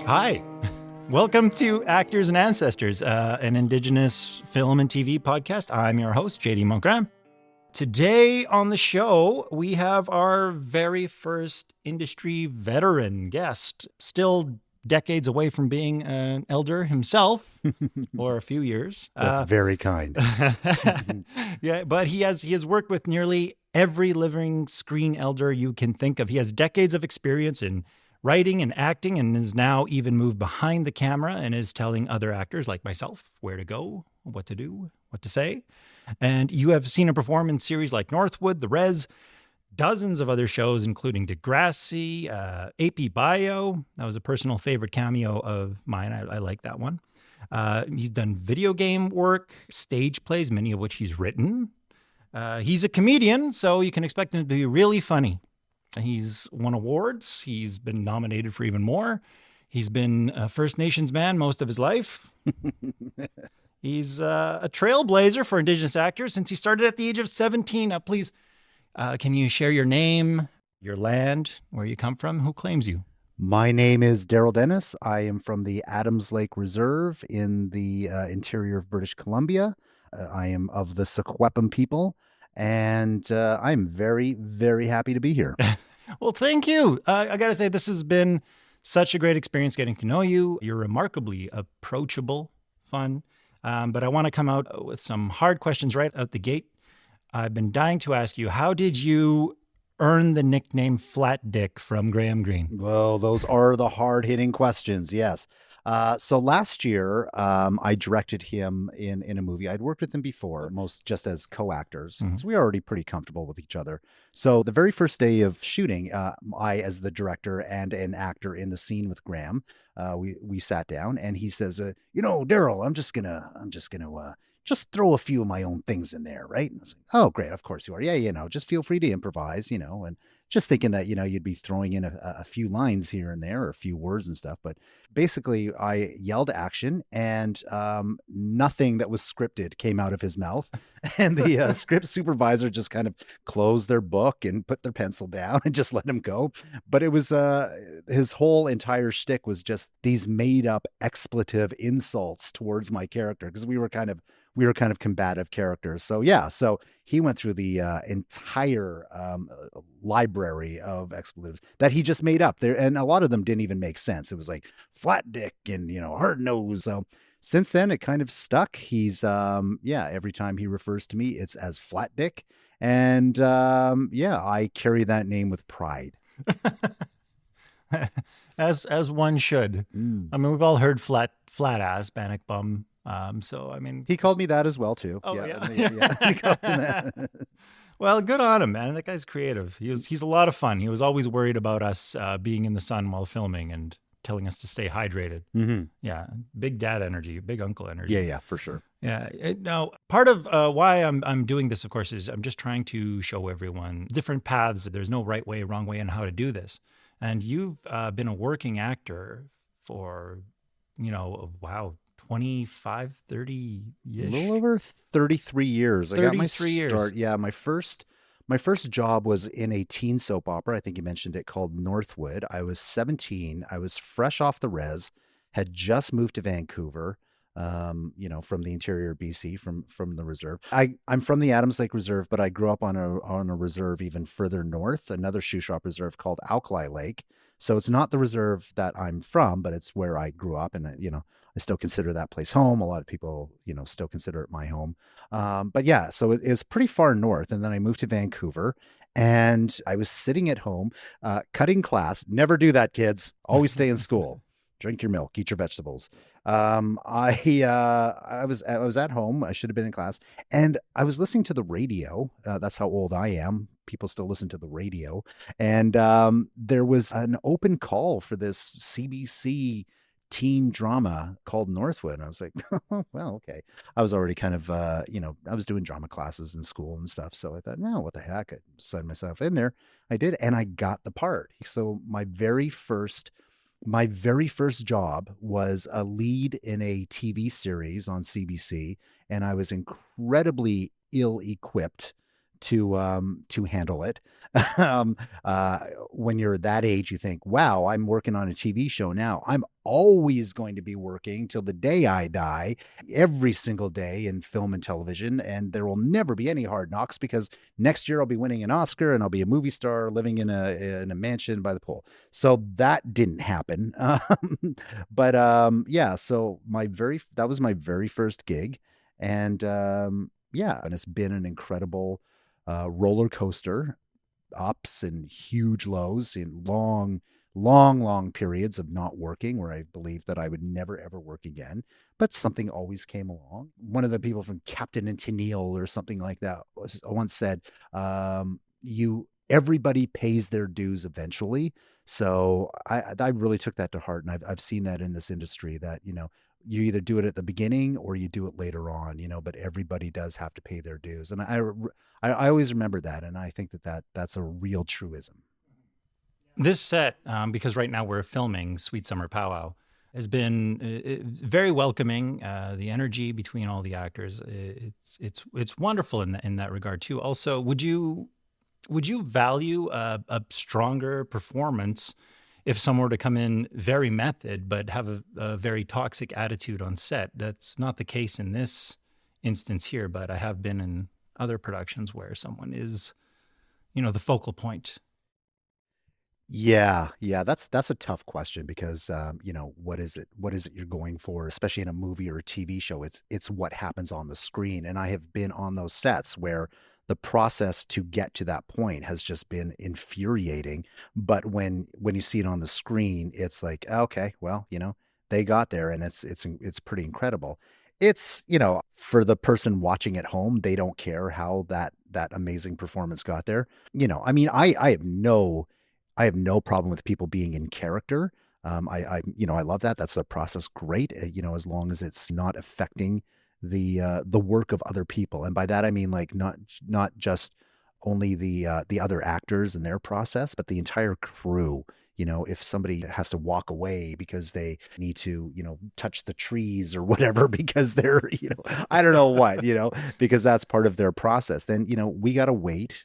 Hi. Welcome to Actors and Ancestors, an Indigenous film and TV podcast. I'm your host, JD Montgraham. Today on the show, we have our very first industry veteran guest, still decades away from being an elder himself, or a few years. That's very kind. Yeah, but he has worked with nearly every living screen elder you can think of. He has decades of experience in writing and acting, and has now even moved behind the camera and is telling other actors like myself where to go, what to do, what to say. And you have seen him perform in series like Northwood, The Res, dozens of other shows, including Degrassi, AP Bio. That was a personal favorite cameo of mine. I like that one. He's done video game work, stage plays, many of which he's written. He's a comedian, so you can expect him to be really funny. He's won awards. He's been nominated for even more. He's been a First Nations man most of his life. He's a trailblazer for Indigenous actors since he started at the age of 17. Please, can you share your name, your land, where you come from? Who claims you? My name is Darrell Dennis. I am from the Adams Lake Reserve in the interior of British Columbia. I am of the Secwépemc people, and I'm very, very happy to be here. Well, thank you. I got to say, this has been such a great experience getting to know you. You're remarkably approachable, fun. But I want to come out with some hard questions right out the gate. I've been dying to ask you, how did you earn the nickname Flat Dick from Graham Greene? Well, those are the hard-hitting questions, yes. So last year, I directed him in a movie. I'd worked with him before, most just as co-actors. Mm-hmm. So we were already pretty comfortable with each other. So the very first day of shooting, I, as the director and an actor in the scene with Graham, we sat down, and he says, Darrell, I'm just gonna just throw a few of my own things in there, right? And I was like, oh, great, of course you are. Yeah, just feel free to improvise, and just thinking that, you'd be throwing in a few lines here and there, or a few words and stuff. But basically, I yelled action, and nothing that was scripted came out of his mouth. And the script supervisor just kind of closed their book and put their pencil down and just let him go. But it was his whole entire shtick was just these made up expletive insults towards my character, because we were kind of combative characters. So yeah, so he went through the entire library of expletives that he just made up there, and a lot of them didn't even make sense. It was like flat dick and hard nose. So since then, it kind of stuck. He's every time he refers to me, it's as Flat Dick, and I carry that name with pride. as one should. I mean, we've all heard flat ass, Bannock bum. So I mean, he called me that as well too. Oh yeah. He called me that. Well, good on him, man. That guy's creative. He's a lot of fun. He was always worried about us being in the sun while filming and telling us to stay hydrated. Mm-hmm. Yeah, big dad energy, big uncle energy. Yeah, for sure. Yeah. Now, part of why I'm doing this, of course, is I'm just trying to show everyone different paths. There's no right way, wrong way, and how to do this. And you've been a working actor for, 25, 30-ish. A little over 33 years. 33 I got my years. Start. Yeah, my first job was in a teen soap opera. I think you mentioned it, called Northwood. I was 17. I was fresh off the res, had just moved to Vancouver, from the interior of BC, from the reserve. I'm from the Adams Lake Reserve, but I grew up on a reserve even further north, another shoe shop reserve called Alkali Lake. So it's not the reserve that I'm from, but it's where I grew up, and I still consider that place home. A lot of people, still consider it my home. But yeah, so it is pretty far north. And then I moved to Vancouver, and I was sitting at home, cutting class. Never do that, kids. Always stay in school. Drink your milk, eat your vegetables. I was at home. I should have been in class, and I was listening to the radio. That's how old I am. People still listen to the radio. And there was an open call for this CBC teen drama called Northwood. And I was like, oh, well, okay. I was already kind of, I was doing drama classes in school and stuff. So I thought, no, what the heck? I signed myself in there. I did. And I got the part. So my very first job was a lead in a TV series on CBC. And I was incredibly ill-equipped to handle it. um, when you're that age, you think, wow, I'm working on a TV show now. I'm always going to be working till the day I die, every single day in film and television. And there will never be any hard knocks because next year I'll be winning an Oscar and I'll be a movie star living in a mansion by the pool. So that didn't happen. But yeah, so that was my very first gig. And yeah, and it's been an incredible roller coaster, ups and huge lows in long periods of not working where I believed that I would never ever work again. But something always came along. One of the people from Captain and Tennille or something like that once said, everybody pays their dues eventually. So I really took that to heart. And I've seen that in this industry that, you either do it at the beginning or you do it later on, but everybody does have to pay their dues. And I always remember that. And I think that's a real truism. This set, because right now we're filming Sweet Summer Pow Wow, has been very welcoming. The energy between all the actors, it's wonderful in that regard too. Also, would you value a stronger performance if someone were to come in very method but have a very toxic attitude on set? That's not the case in this instance here, but I have been in other productions where someone is, the focal point. Yeah, that's a tough question because what is it you're going for, especially in a movie or a TV show? It's what happens on the screen. And I have been on those sets where the process to get to that point has just been infuriating. But when you see it on the screen, it's like, okay, well, they got there, and it's pretty incredible. It's, for the person watching at home, they don't care how that amazing performance got there. I mean, I have no problem with people being in character. I love that. That's the process. Great. As long as it's not affecting the work of other people. And by that, I mean, like, not just only the other actors and their process, but the entire crew. If somebody has to walk away because they need to, touch the trees or whatever, because they're, I don't know what, because that's part of their process, then, we got to wait,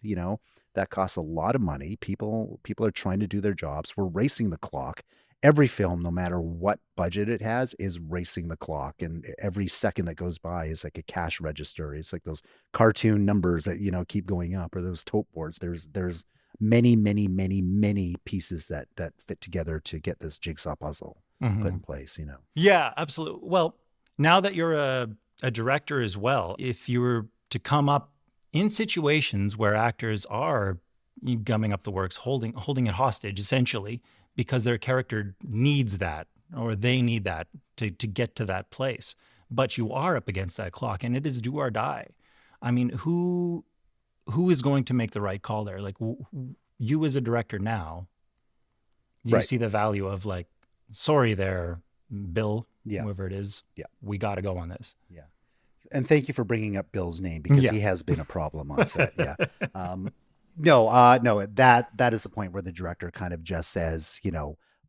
that costs a lot of money. People are trying to do their jobs. We're racing the clock. Every film, no matter what budget it has, is racing the clock. And every second that goes by is like a cash register. It's like those cartoon numbers that, keep going up, or those tote boards. There's many pieces that fit together to get this jigsaw puzzle put in place, Yeah, absolutely. Well, now that you're a director as well, if you were to come up in situations where actors are gumming up the works, holding it hostage, essentially, because their character needs that, or they need that to get to that place, but you are up against that clock and it is do or die. I mean, who is going to make the right call there? Like, you as a director now, do you see the value of, like, sorry there, Bill, whoever it is, we got to go on this. Yeah. And thank you for bringing up Bill's name, because he has been a problem on set. Yeah. No, that is the point where the director kind of just says,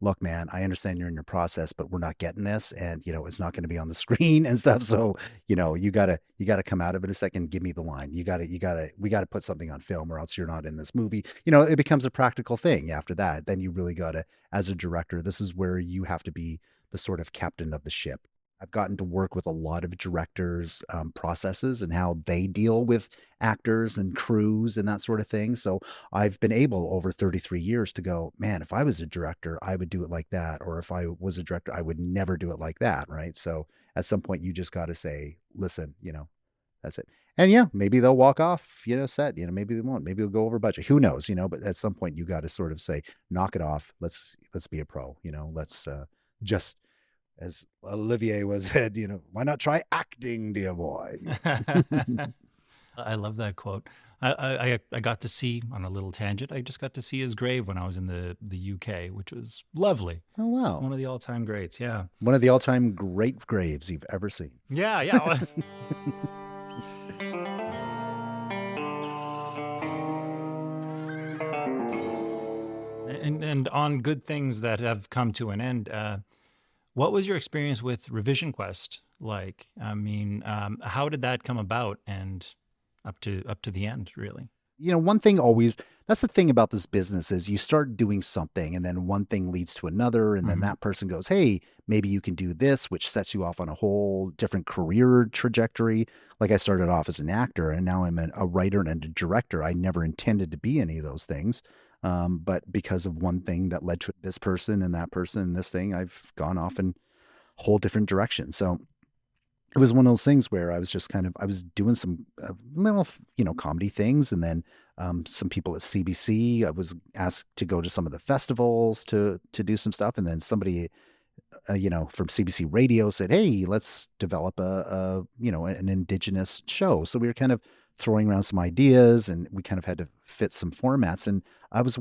look, man, I understand you're in your process, but we're not getting this, and it's not going to be on the screen and stuff. So, you gotta come out of it a second. Give me the line. We gotta put something on film, or else you're not in this movie. It becomes a practical thing after that. Then you really gotta, as a director, this is where you have to be the sort of captain of the ship. I've gotten to work with a lot of directors' processes and how they deal with actors and crews and that sort of thing. So I've been able over 33 years to go, man, if I was a director, I would do it like that. Or if I was a director, I would never do it like that. Right. So at some point, you just got to say, listen, that's it. And yeah, maybe they'll walk off, set, maybe they won't, maybe they'll go over budget. Who knows, but at some point you got to sort of say, knock it off. Let's be a pro, let's just, as Olivier was said, why not try acting, dear boy? I love that quote. I got to see, on a little tangent, I just got to see his grave when I was in the UK, which was lovely. Oh, wow. One of the all-time greats, yeah. One of the all-time great graves you've ever seen. Yeah. And on good things that have come to an end, what was your experience with Revision Quest like? I mean, how did that come about, and up to the end, really? One thing always, that's the thing about this business is you start doing something and then one thing leads to another. And then that person goes, hey, maybe you can do this, which sets you off on a whole different career trajectory. Like I started off as an actor and now I'm a writer and a director. I never intended to be any of those things. But because of one thing that led to this person and that person and this thing, I've gone off in a whole different direction. So it was one of those things where I was just I was doing some little, comedy things. And then some people at CBC, I was asked to go to some of the festivals to do some stuff. And then somebody, from CBC radio said, hey, let's develop an Indigenous show. So we were kind of throwing around some ideas and we kind of had to fit some formats. And I was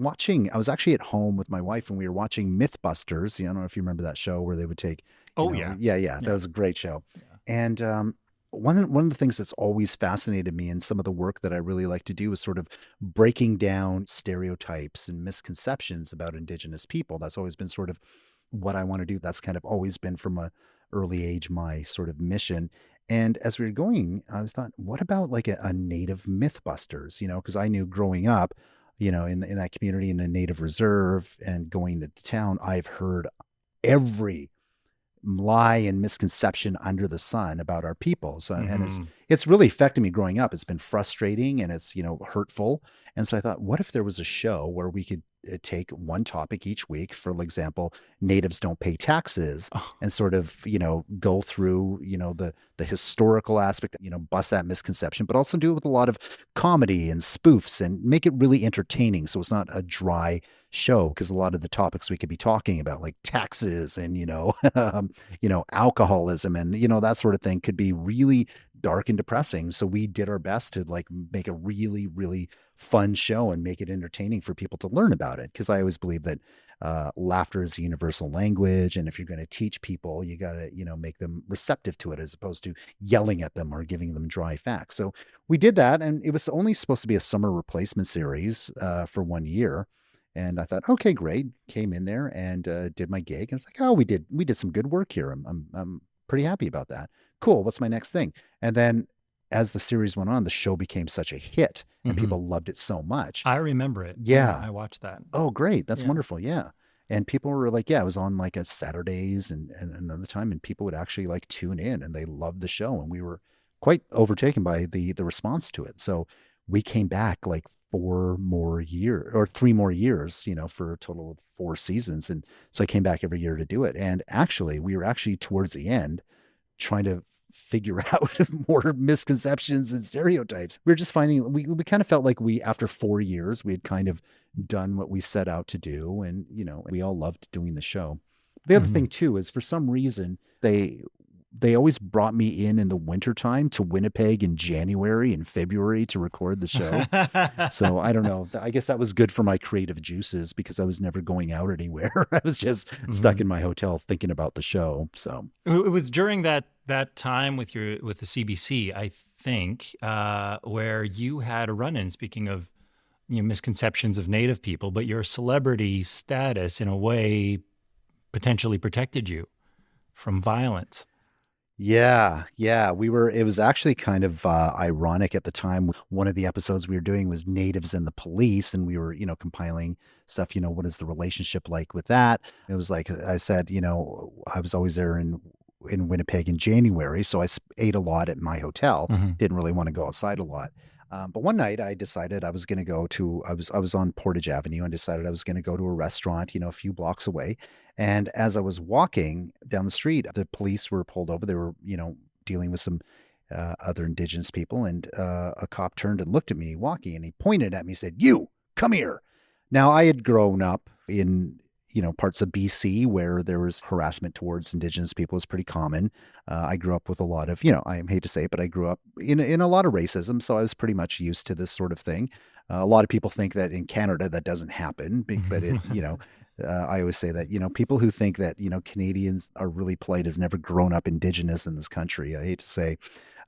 actually at home with my wife and we were watching Mythbusters. I don't know if you remember that show where they would take, yeah. That was a great show. Yeah. And one of the things that's always fascinated me and some of the work that I really like to do is sort of breaking down stereotypes and misconceptions about Indigenous people. That's always been sort of what I want to do. That's kind of always been from a early age, my sort of mission. And as we were going, I thought, what about like a Native Mythbusters, because I knew growing up, in that community in the Native Reserve and going to town, I've heard every lie and misconception under the sun about our people. So, and it's really affected me growing up. It's been frustrating and it's, hurtful. And so I thought, what if there was a show where we could take one topic each week, for example, natives don't pay taxes, and sort of, go through, the historical aspect, bust that misconception, but also do it with a lot of comedy and spoofs and make it really entertaining. So it's not a dry show, because a lot of the topics we could be talking about, like taxes and, alcoholism and, that sort of thing, could be really dark and depressing. So we did our best to make a really, really fun show and make it entertaining for people to learn about it. Because I always believe that laughter is a universal language. And if you're going to teach people, you got to, make them receptive to it as opposed to yelling at them or giving them dry facts. So we did that. And it was only supposed to be a summer replacement series for 1 year. And I thought, okay, great. Came in there and did my gig. And it's like, oh, we did some good work here. I'm pretty happy about that. Cool. What's my next thing? And then as the series went on, the show became such a hit and people loved it so much. I remember it. Yeah. I watched that. Oh, great. That's wonderful. Yeah. And people were like, yeah, it was on like a Saturdays and another time, and people would actually like tune in and they loved the show. And we were quite overtaken by the response to it. So we came back like 3 more years, for a total of 4 seasons. And so I came back every year to do it. And actually, we were actually towards the end trying to figure out more misconceptions and stereotypes. We were just finding, we kind of felt like after 4 years, we had kind of done what we set out to do. And, we all loved doing the show. The other thing too, is for some reason, they always brought me in the wintertime to Winnipeg in January and February to record the show. So I don't know. I guess that was good for my creative juices because I was never going out anywhere. I was just stuck in my hotel thinking about the show. So it was during that time with the CBC, I think, where you had a run-in, speaking of misconceptions of Native people, but your celebrity status in a way potentially protected you from violence. Yeah. It was actually kind of ironic at the time. One of the episodes we were doing was natives and the police, and we were, compiling stuff, what is the relationship like with that? It was like I said, I was always there in Winnipeg in January, so I ate a lot at my hotel. Didn't really want to go outside a lot. But one night I decided I was going to go to, I was on Portage Avenue and decided I was going to go to a restaurant, a few blocks away. And as I was walking down the street, the police were pulled over. They were, dealing with some other Indigenous people. And a cop turned and looked at me walking and he pointed at me and said, "You, come here." Now I had grown up in, parts of BC where there was harassment towards Indigenous people is pretty common. I grew up with a lot of, I hate to say it, but I grew up in a lot of racism. So I was pretty much used to this sort of thing. A lot of people think that in Canada that doesn't happen, but it, I always say that, people who think that, Canadians are really polite has never grown up Indigenous in this country. I hate to say.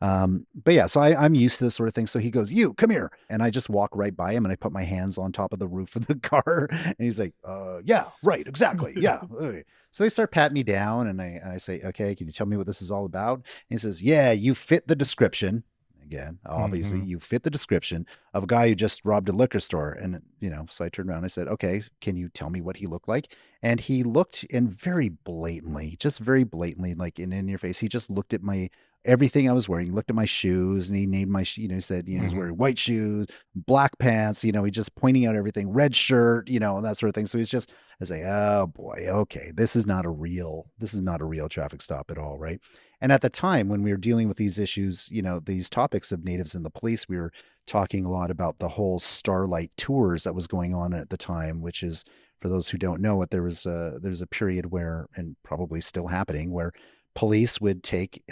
But yeah, so I'm used to this sort of thing. So he goes, "You come here." And I just walk right by him and I put my hands on top of the roof of the car. And he's like, "Yeah, right. Exactly. Yeah." Okay. So they start patting me down and I say, "Okay, can you tell me what this is all about?" And he says, "Yeah, you fit the description." again, obviously you fit the description of a guy who just robbed a liquor store. And, so I turned around and I said, okay, can you tell me what he looked like? And he looked in very blatantly, like in your face. He just looked at everything I was wearing. He looked at my shoes and he named my, he said, he was wearing white shoes, black pants, he just pointing out everything, red shirt, and that sort of thing. So he's just, I say, oh boy, okay, this is not a real traffic stop at all. Right. And at the time when we were dealing with these issues, these topics of natives and the police, we were talking a lot about the whole Starlight Tours that was going on at the time, which is, for those who don't know it, there's a period where, and probably still happening, where police would take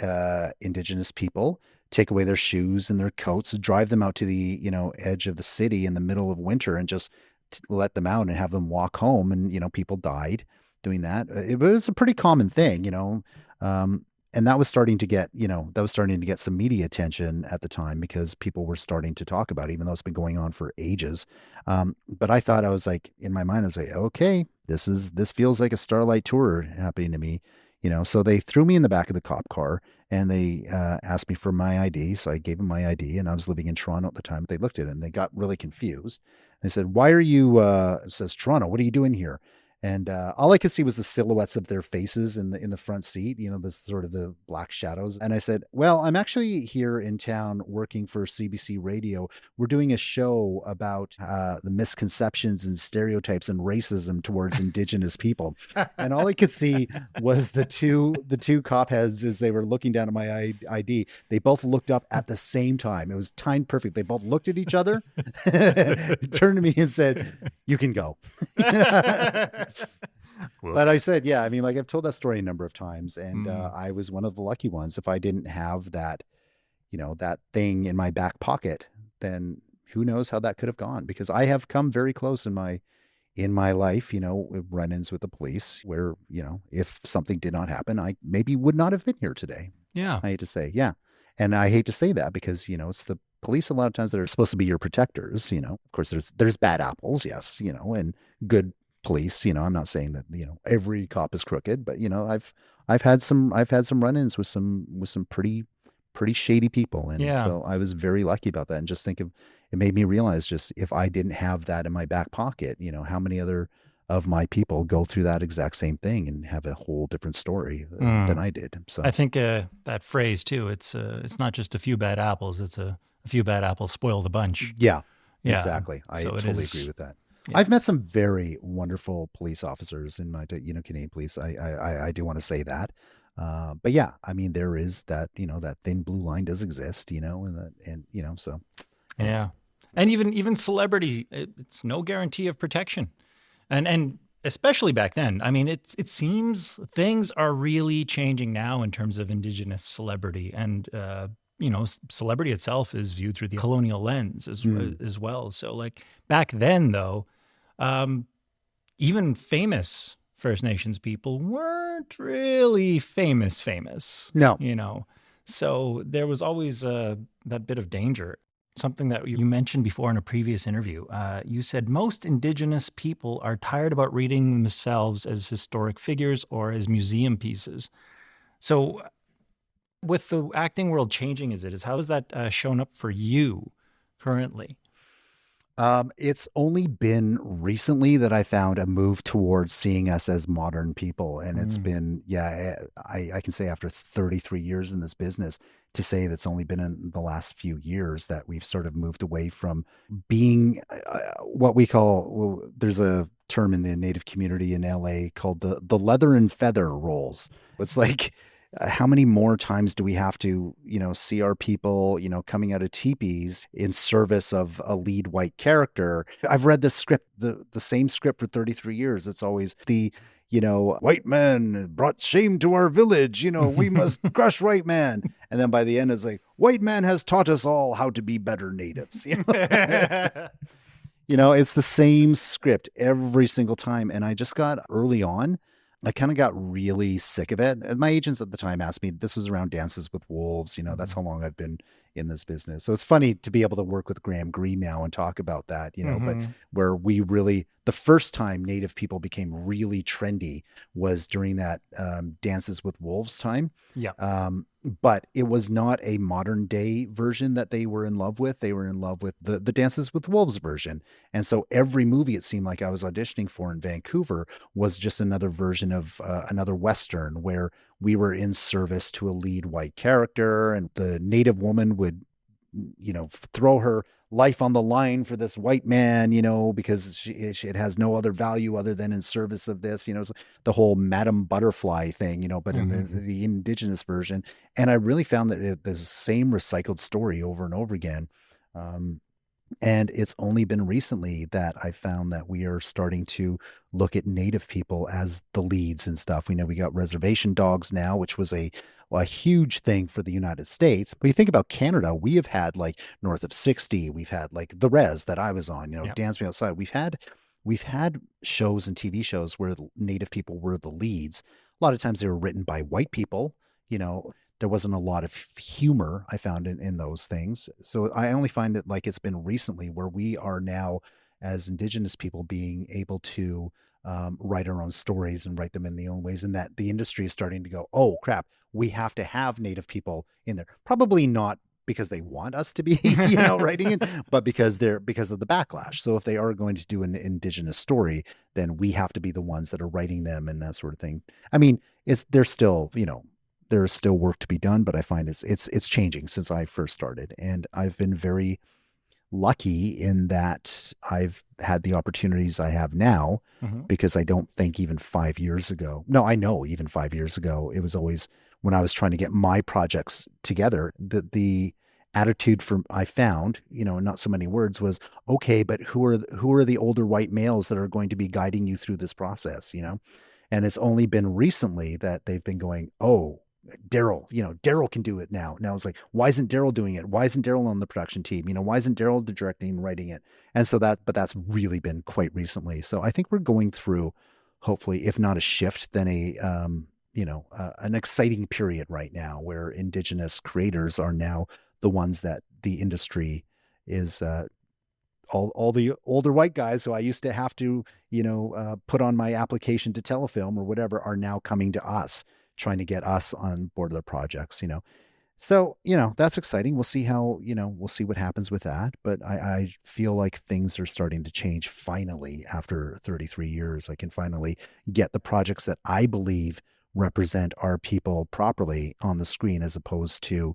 Indigenous people, take away their shoes and their coats, drive them out to the edge of the city in the middle of winter, and just let them out and have them walk home. And people died doing that. It was a pretty common thing, and that was starting to get some media attention at the time because people were starting to talk about it, even though it's been going on for ages. But I thought, I was like, in my mind, I was like, okay, this feels like a Starlight Tour happening to me. So they threw me in the back of the cop car and they asked me for my ID. So I gave them my ID, and I was living in Toronto at the time. They looked at it and they got really confused. They said, why are you, it says Toronto, what are you doing here? And all I could see was the silhouettes of their faces in the front seat, this sort of the black shadows. And I said, well, I'm actually here in town working for CBC Radio. We're doing a show about the misconceptions and stereotypes and racism towards Indigenous people. And all I could see was the two cop heads, as they were looking down at my ID. They both looked up at the same time. It was timed perfect. They both looked at each other, turned to me and said, you can go. But I said, yeah, I mean, like, I've told that story a number of times, and I was one of the lucky ones. If I didn't have that, that thing in my back pocket, then who knows how that could have gone, because I have come very close in my life, run-ins with the police where, if something did not happen, I maybe would not have been here today. Yeah. I hate to say, yeah. And I hate to say that because, it's the police a lot of times that are supposed to be your protectors. Of course there's bad apples. Yes. And good police, I'm not saying that, every cop is crooked, but I've had some run-ins with some pretty shady people. And so I was very lucky about that. And just think of, it made me realize, just if I didn't have that in my back pocket, how many other of my people go through that exact same thing and have a whole different story than I did. So I think that phrase too, it's not just a few bad apples, it's a few bad apples spoil the bunch. Yeah. Exactly. I totally agree with that. Yeah. I've met some very wonderful police officers in my, Canadian police. I do want to say that. But yeah, I mean, there is that, that thin blue line does exist, so. Yeah. And even celebrity, it's no guarantee of protection. And especially back then, I mean, it seems things are really changing now in terms of Indigenous celebrity, and, celebrity itself is viewed through the colonial lens as well. So like back then though, even famous First Nations people weren't really famous. No. So there was always that bit of danger. Something that you mentioned before in a previous interview. You said most Indigenous people are tired about reading themselves as historic figures or as museum pieces. So with the acting world changing as it is, how has that shown up for you currently? It's only been recently that I found a move towards seeing us as modern people. And it's been, I can say after 33 years in this business, to say that's only been in the last few years that we've sort of moved away from being what we call, there's a term in the Native community in LA called the leather and feather roles. It's like, how many more times do we have to, see our people, coming out of teepees in service of a lead white character? I've read this script, the same script for 33 years. It's always the, white man brought shame to our village. We must crush white man. And then by the end, it's like, white man has taught us all how to be better natives. It's the same script every single time. And I just got early on, I kind of got really sick of it. And my agents at the time asked me, this was around Dances with Wolves. That's how long I've been in this business. So it's funny to be able to work with Graham Greene now and talk about that, but where we really, the first time Native people became really trendy was during that Dances with Wolves time. Yeah. but it was not a modern day version that they were in love with. They were in love with the Dances with Wolves version. And so every movie it seemed like I was auditioning for in Vancouver was just another version of another Western where we were in service to a lead white character, and the Native woman would, throw her life on the line for this white man, because it has no other value other than in service of this, the whole Madame Butterfly thing, but in the Indigenous version. And I really found that the same recycled story over and over again. And it's only been recently that I found that we are starting to look at Native people as the leads and stuff. We know we got reservation dogs now, which was a huge thing for the United States. But you think about Canada, we have had like North of 60. We've had like The Res that I was on, Dance Me Outside. We've had shows and TV shows where the Native people were the leads. A lot of times they were written by white people, there wasn't a lot of humor I found in those things. So I only find it like it's been recently where we are now, as Indigenous people, being able to write our own stories and write them in the own ways, and that the industry is starting to go, oh crap, we have to have Native people in there. Probably not because they want us to be, writing it, but because of the backlash. So if they are going to do an Indigenous story, then we have to be the ones that are writing them and that sort of thing. I mean, there's still, there's still work to be done, but I find it's changing since I first started. And I've been very lucky in that I've had the opportunities I have now, because I don't think even 5 years ago, no, I know even 5 years ago, it was always when I was trying to get my projects together, the attitude I found, not so many words, was okay, but who are the older white males that are going to be guiding you through this process, And it's only been recently that they've been going, oh, Darrell, Darrell can do it now. Now it's like, why isn't Darrell doing it? Why isn't Darrell on the production team? Why isn't Darrell directing and writing it? And so but that's really been quite recently. So I think we're going through, hopefully, if not a shift, then an exciting period right now where Indigenous creators are now the ones that the industry is, all the older white guys who I used to have to, put on my application to Telefilm or whatever are now coming to us, trying to get us on board of the projects, So, that's exciting. We'll see how, we'll see what happens with that. But I feel like things are starting to change finally after 33 years. I can finally get the projects that I believe represent our people properly on the screen, as opposed to,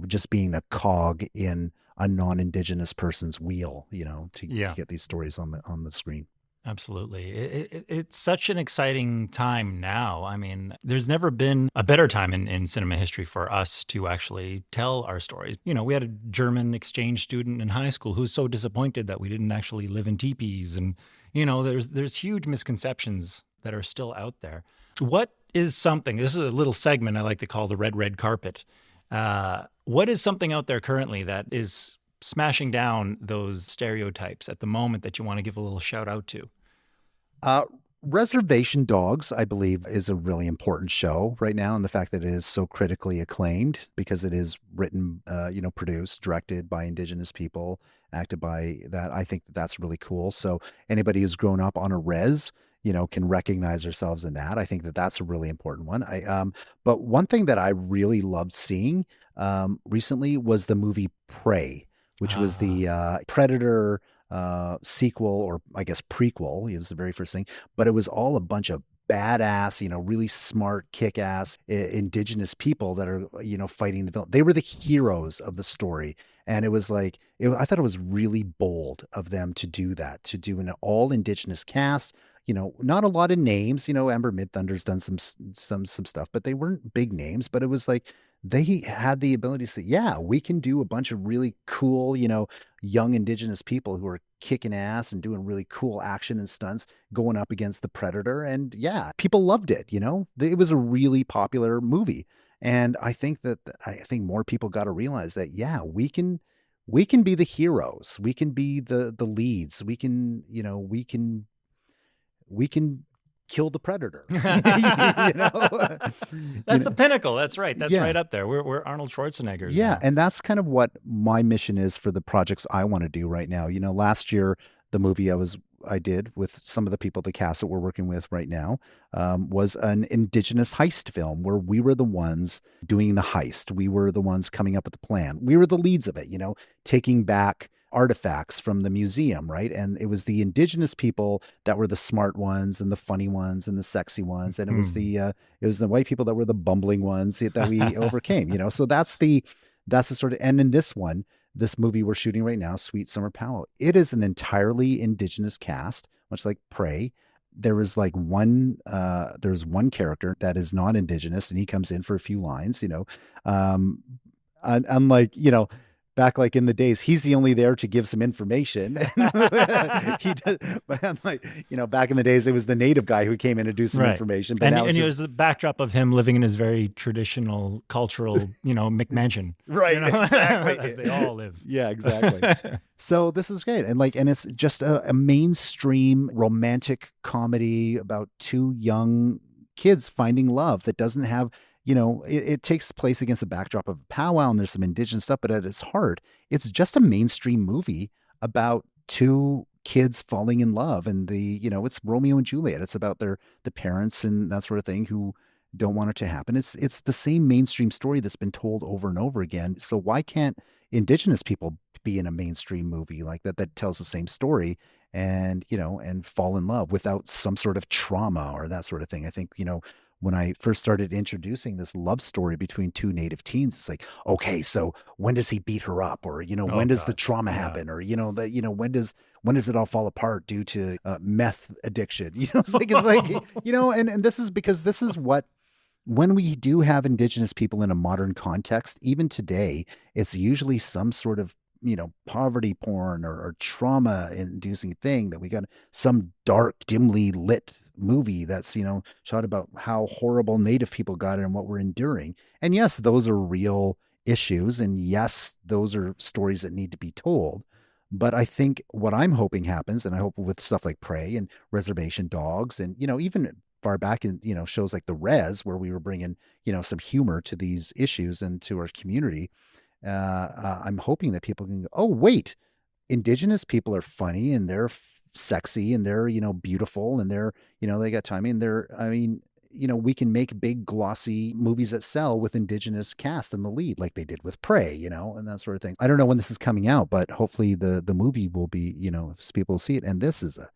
just being a cog in a non-Indigenous person's wheel, to get these stories on the screen. Absolutely. It's such an exciting time now. I mean, there's never been a better time in cinema history for us to actually tell our stories. We had a German exchange student in high school who was so disappointed that we didn't actually live in teepees. And, there's huge misconceptions that are still out there. What is something, this is a little segment I like to call the red carpet. What is something out there currently that is smashing down those stereotypes at the moment that you want to give a little shout out to? Reservation Dogs, I believe, is a really important show right now, and the fact that it is so critically acclaimed because it is written, produced, directed by Indigenous people, acted by that. I think that's really cool. So anybody who's grown up on a res, can recognize ourselves in that. I think that that's a really important one. But one thing that I really loved seeing recently was the movie Prey, which was the Predator sequel, or I guess prequel. It was the very first thing, but it was all a bunch of badass, really smart, kick-ass Indigenous people that are, fighting the villain. They were the heroes of the story. And it was like, I thought it was really bold of them to do that, to do an all Indigenous cast. Not a lot of names. Amber Midthunder's done some stuff, but they weren't big names. But it was like they had the ability to say, yeah, we can do a bunch of really cool, young Indigenous people who are kicking ass and doing really cool action and stunts going up against the Predator. And yeah, people loved it. It was a really popular movie. And I think more people got to realize that, yeah, we can be the heroes. We can be the leads. We can kill the Predator. That's the pinnacle. That's right. That's right up there. We're Arnold Schwarzenegger. Yeah. And that's kind of what my mission is for the projects I want to do right now. Last year, the movie I was I did with some of the people at the cast that we're working with right now was an Indigenous heist film where we were the ones doing the heist. We were the ones coming up with the plan. We were the leads of it, taking back artifacts from the museum, right? And it was the Indigenous people that were the smart ones and the funny ones and the sexy ones, and it was the white people that were the bumbling ones that we overcame. So that's the sort of, and in this movie we're shooting right now, Sweet Summer Pow Wow, it is an entirely Indigenous cast, much like Prey. There is like there's one character that is not Indigenous, and he comes in for a few lines. Unlike back like in the days, he's the only there to give some information. He does, but unlike, back in the days, it was the native guy who came in to do some information. But and it was the backdrop of him living in his very traditional, cultural, McMansion. Right, exactly. As they all live. Yeah, exactly. So this is great. And it's just a mainstream romantic comedy about two young kids finding love that doesn't have, it takes place against the backdrop of a powwow, and there's some Indigenous stuff, but at its heart, it's just a mainstream movie about two kids falling in love, and it's Romeo and Juliet. It's about the parents and that sort of thing who don't want it to happen. It's the same mainstream story that's been told over and over again. So why can't Indigenous people be in a mainstream movie like that tells the same story and fall in love without some sort of trauma or that sort of thing? I think, when I first started introducing this love story between two Native teens, it's like, okay, so when does he beat her up? Or, when does the trauma happen? Or, when does it all fall apart due to meth addiction? It's like, and this is because this is what, when we do have Indigenous people in a modern context, even today, it's usually some sort of, poverty porn or trauma inducing thing that we got some dark, dimly lit movie that's, shot about how horrible Native people got it and what we're enduring. And yes, those are real issues. And yes, those are stories that need to be told. But I think what I'm hoping happens, and I hope with stuff like Prey and Reservation Dogs and, even far back in, shows like The Res, where we were bringing, some humor to these issues and to our community. I'm hoping that people can go, oh, wait, Indigenous people are funny and they're sexy and they're, beautiful and they're, they got timing. We can make big glossy movies that sell with Indigenous cast in the lead, like they did with Prey, and that sort of thing. I don't know when this is coming out, but hopefully the movie will be, people will see it. And this is a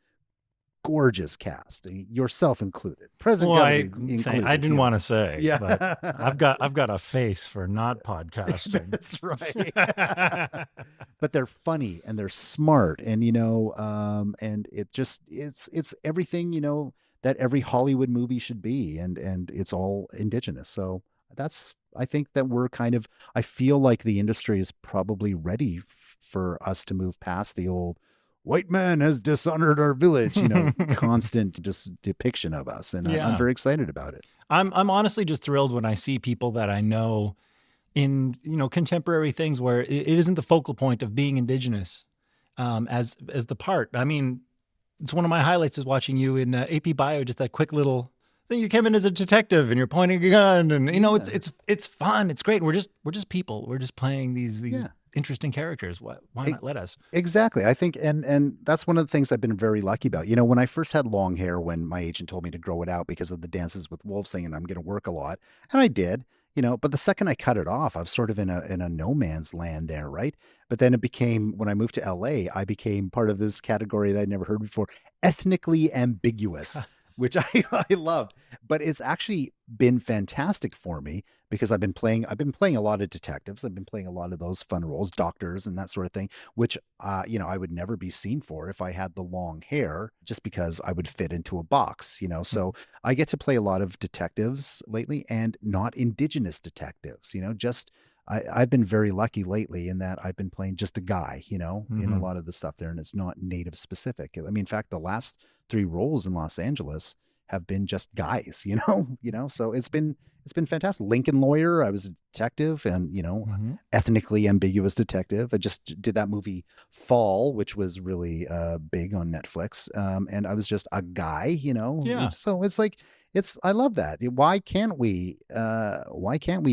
gorgeous cast, yourself included. President included. I didn't want to say, yeah. But I've got a face for not podcasting. That's right. But they're funny and they're smart, and and it's everything that every Hollywood movie should be, and it's all Indigenous. So I think that I feel like the industry is probably ready for us to move past the old white man has dishonored our village, constant just depiction of us. And I'm very excited about it. I'm honestly just thrilled when I see people that I know in, contemporary things where it isn't the focal point of being Indigenous as the part. I mean, it's one of my highlights is watching you in AP Bio, just that quick little thing. You came in as a detective and you're pointing a gun and, it's fun. It's great. We're just people. We're just playing these interesting characters. Why not let us? Exactly. I think, and that's one of the things I've been very lucky about. When I first had long hair, when my agent told me to grow it out because of the Dances with Wolves thing, and I'm going to work a lot, and I did, but the second I cut it off, I was sort of in a no man's land there, right? But then it became, when I moved to LA, I became part of this category that I'd never heard before, ethnically ambiguous. Which I loved, but it's actually been fantastic for me because I've been playing a lot of detectives. I've been playing a lot of those fun roles, doctors and that sort of thing, which, I would never be seen for if I had the long hair, just because I would fit into a box, so I get to play a lot of detectives lately, and not Indigenous detectives, I've been very lucky lately in that I've been playing just a guy, in a lot of the stuff there, and it's not Native specific. I mean, in fact, the last 3 roles in Los Angeles have been just guys, so it's been fantastic. Lincoln Lawyer, I was a detective, and, ethnically ambiguous detective. I just did that movie Fall, which was really big on Netflix. And I was just a guy, so it's like, I love that. Why can't we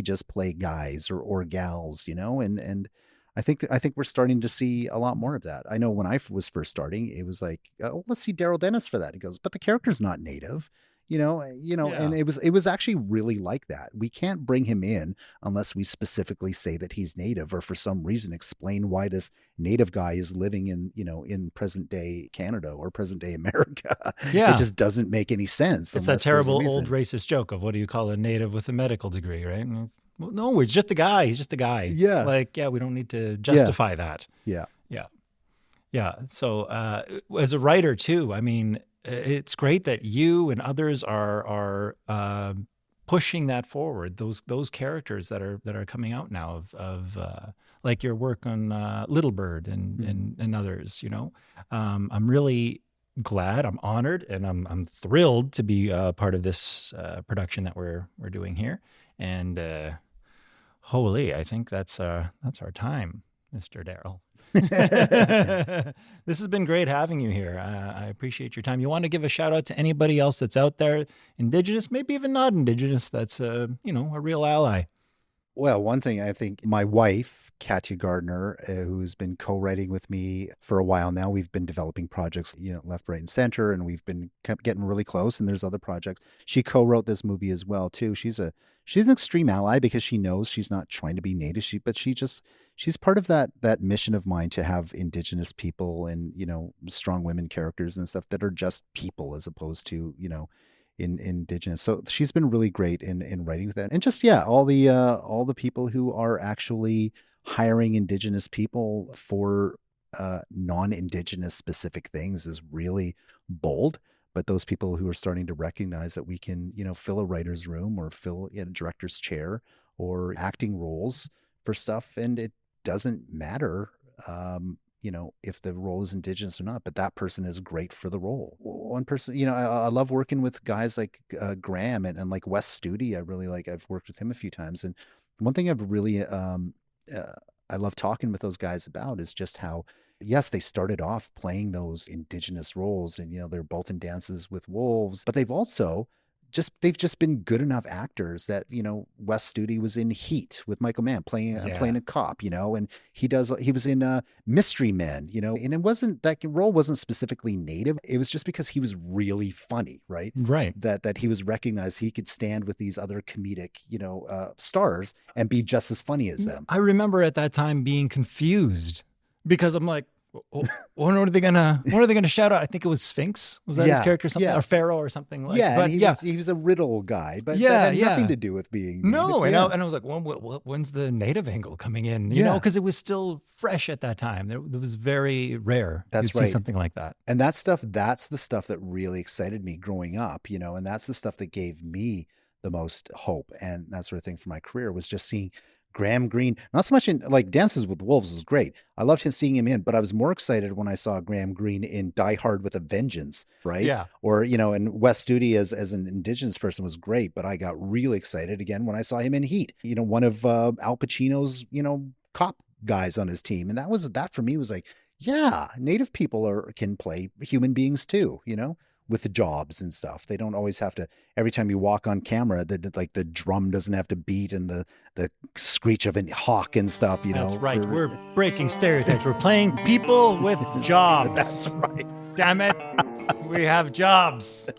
just play guys or gals, and I think we're starting to see a lot more of that. I know when I was first starting, it was like, oh, let's see Darrell Dennis for that. He goes, but the character's not native, and it was actually really like that. We can't bring him in unless we specifically say that he's native, or for some reason explain why this native guy is living in present day Canada or present day America. Yeah. It just doesn't make any sense. It's that terrible old racist joke of, what do you call a native with a medical degree, right? Well, no, it's just a guy. He's just a guy. Yeah. Like, we don't need to justify that. Yeah. Yeah. Yeah. So as a writer too, I mean, it's great that you and others are pushing that forward. Those characters that are coming out now of like your work on Little Bird and others. I'm really glad, I'm honored, and I'm thrilled to be part of this production that we're doing here. And holy, I think that's our time, Mr. Darrell. This has been great having you here. I appreciate your time. You want to give a shout out to anybody else that's out there, Indigenous, maybe even not Indigenous, that's a real ally? Well, one thing, I think my wife, Katya Gardner, who's been co-writing with me for a while now. We've been developing projects, left, right, and center, and we've been getting really close. And there's other projects. She co-wrote this movie as well too. She's an extreme ally because she knows she's not trying to be native, but she's part of that mission of mine to have Indigenous people and strong women characters and stuff that are just people as opposed to in Indigenous. So she's been really great in writing with that, and just all the people who are actually hiring Indigenous people for non-Indigenous specific things is really bold. But those people who are starting to recognize that we can, fill a writer's room or fill a director's chair or acting roles for stuff, and it doesn't matter, if the role is Indigenous or not, but that person is great for the role. One person, I love working with guys like Graham and like Wes Studi. I really like, I've worked with him a few times. And one thing I've really, I love talking with those guys about is just how, yes, they started off playing those Indigenous roles and, they're both in Dances with Wolves, but they've just been good enough actors that, Wes Studi was in Heat with Michael Mann playing a cop, and he was in Mystery Men, and that role wasn't specifically native. It was just because he was really funny, right? Right. That he was recognized he could stand with these other comedic, stars and be just as funny as them. I remember at that time being confused because I'm like, what are they gonna shout out? I think it was Sphinx. Was that his character? Something or Pharaoh or something like? Yeah, he was a riddle guy, but that had nothing to do with being no. And I was like, when's the native angle coming in? You know, because it was still fresh at that time. It was very rare. That's right. See something like that. And that's the stuff that really excited me growing up. And that's the stuff that gave me the most hope and that sort of thing for my career, was just seeing Graham Greene, not so much in like Dances with Wolves was great. I loved seeing him in, but I was more excited when I saw Graham Greene in Die Hard with a Vengeance, right? Yeah. Or, and Wes Studi as an Indigenous person was great, but I got really excited again when I saw him in Heat, one of Al Pacino's, cop guys on his team. And that for me was like, yeah, Native people can play human beings too, with the jobs and stuff. They don't always have to, every time you walk on camera, the drum doesn't have to beat and the screech of a hawk and stuff, That's right. We're breaking stereotypes. We're playing people with jobs. That's right. Damn it. We have jobs.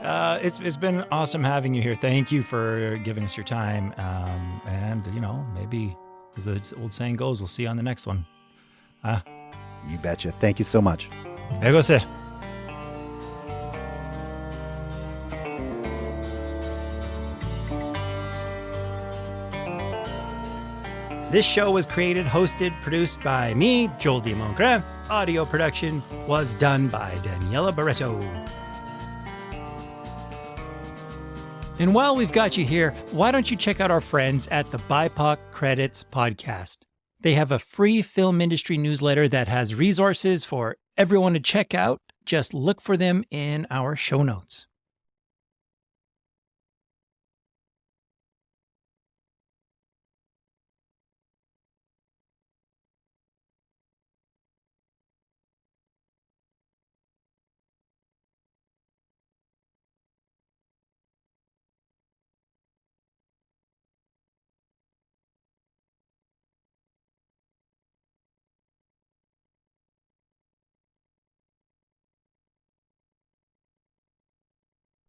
It's been awesome having you here. Thank you for giving us your time. And, maybe, as the old saying goes, we'll see you on the next one. You betcha. Thank you so much. Egose. This show was created, hosted, produced by me, Joel Diamondre. Audio production was done by Daniela Barreto. And while we've got you here, why don't you check out our friends at the BIPOC Credits Podcast? They have a free film industry newsletter that has resources for everyone to check out. Just look for them in our show notes.